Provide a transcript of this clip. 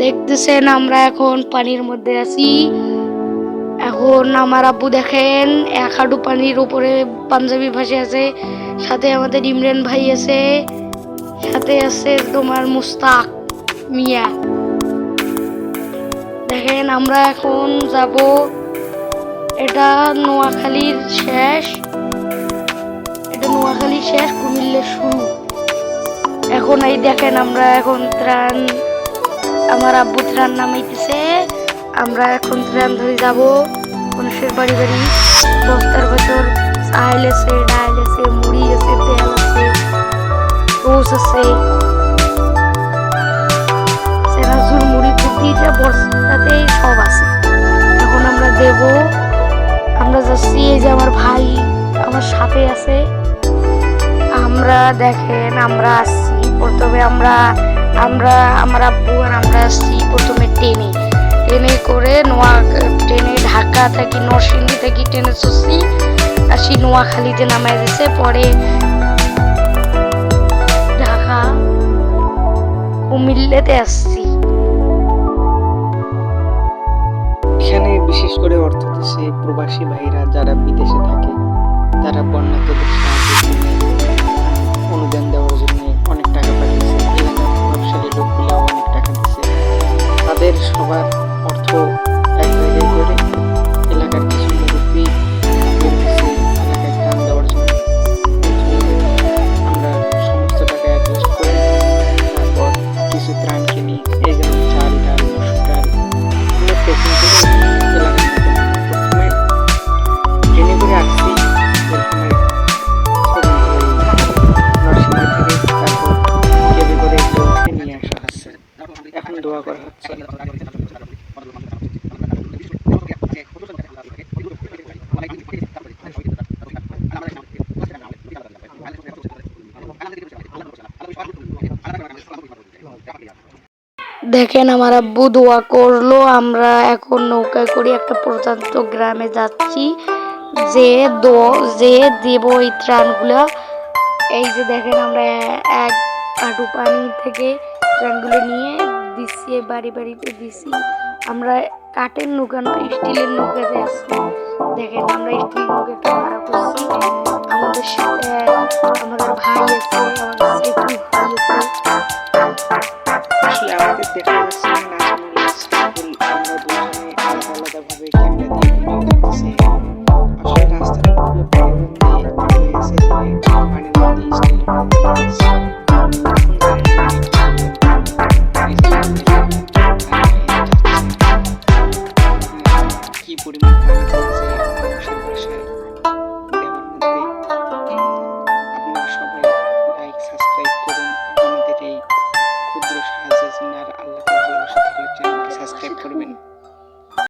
দেখতেছেন আমরা এখন পানির মধ্যে আছি। এখন আমার আব্বু দেখেন এক হাঁটু পানির উপরে পাঞ্জাবি ভাসে আছে, সাথে আমাদের ইমরান ভাই আছে, সাথে আছে তোমার মুস্তাক মিয়া। দেখেন আমরা এখন যাব, এটা নোয়াখালীর শেষ, কুমিল্লার শুরু। এখন এই দেখেন আমরা এখন ত্রাণ, আমার আব্বু ত্রাণ নামাইতেছে, আমরা এখন ত্রাণ ধরে যাব মানুষের বাড়ি বাড়ি। বস্তার ভেতর চাল আছে, ডাল আছে, মুড়ি আছে, তেল আছে, রোজ আছে, সেনাজুর মুড়ি প্রতিটা বস্তাতে সব আছে। এখন আমরা দেব, আমরা যাচ্ছি। এই যে আমার ভাই আমার সাথে আছে। আমরা দেখেন আমরা আসছি প্রথমে, আমরা আমার আব্বু আর আমরা আসছি প্রথমে ট্রেনে করে ট্রেনে ঢাকা থেকে নরসিংদী থেকে ট্রেনে চড়ছি, আসি নোয়াখালীতে নামাই দিয়েছে, পরে ঢাকা কুমিল্লাতে আসছি। এখানে বিশেষ করে অর্থদেশে প্রবাসী ভাইরা যারা বিদেশে থাকে, তারা বন্যার্তদের অনুদান দেওয়ার জন্য অনেক টাকা পাঠিয়েছে। এলাকার প্রভাবশালী লোকগুলো অনেক টাকা দিচ্ছে। তাদের সবার অর্থ এক জায়গায় করে এলাকার কিছু মুরব্বী এলাকায় ত্রাণ দেওয়ার জন্য আমরা সমস্ত টাকা অ্যাডজাস্ট করে তারপর কিছু ত্রাণ কিনি। এই যেমন চাল, ডাল, মসুর ডাল, আমরা প্যাকিং করে এলাকার প্রথমে ট্রেনে করে আসছি, প্রথমে নরসিংদী থেকে, তারপর কেবি করে নিয়ে আসা হচ্ছে। এখন দোয়া করা হচ্ছে। দেখেন আমার আব্বু দোয়া করলো। আমরা এখন নৌকায় করে একটা প্রত্যন্ত গ্রামে যাচ্ছি, যে দেব এই ত্রাণগুলো। এই যে দেখেন আমরা এক হাঁটু পানি থেকে ত্রাণগুলো নিয়ে দিচ্ছি, বাড়ি বাড়িতে দিচ্ছি। আমরা কাঠের নৌকা নয়, স্টিলের নৌকাতে আসছি। দেখেন আমরা স্টিল নৌকা একটা ভাড়া করছি। আমাদের সাথে আমাদের ভাই আছে, আমাদের সেতু ভাই আছে। আসলে আমাদের দেখা যাচ্ছে না, নাজমুল ইসলামুল, আমরা দুজনে আলাদা আলাদা ভাবে ক্যামেরা দিয়ে ভিডিও করতেছি। আসলে রাস্তাটা খুবই প্রতিবন্ধী হয়েছে, পানির মধ্যে স্টিল কি পরিমাণ পানি চলছে মানুষের বাসায় দেওয়ার মধ্যে। আপনারা সবাই লাইক সাবস্ক্রাইব করুন আমাদের এই ক্ষুদ্র সাহায্যের জন্য, আর আল্লাহকে ভালোবাসা থাকলে চ্যানেলকে সাবস্ক্রাইব করবেন।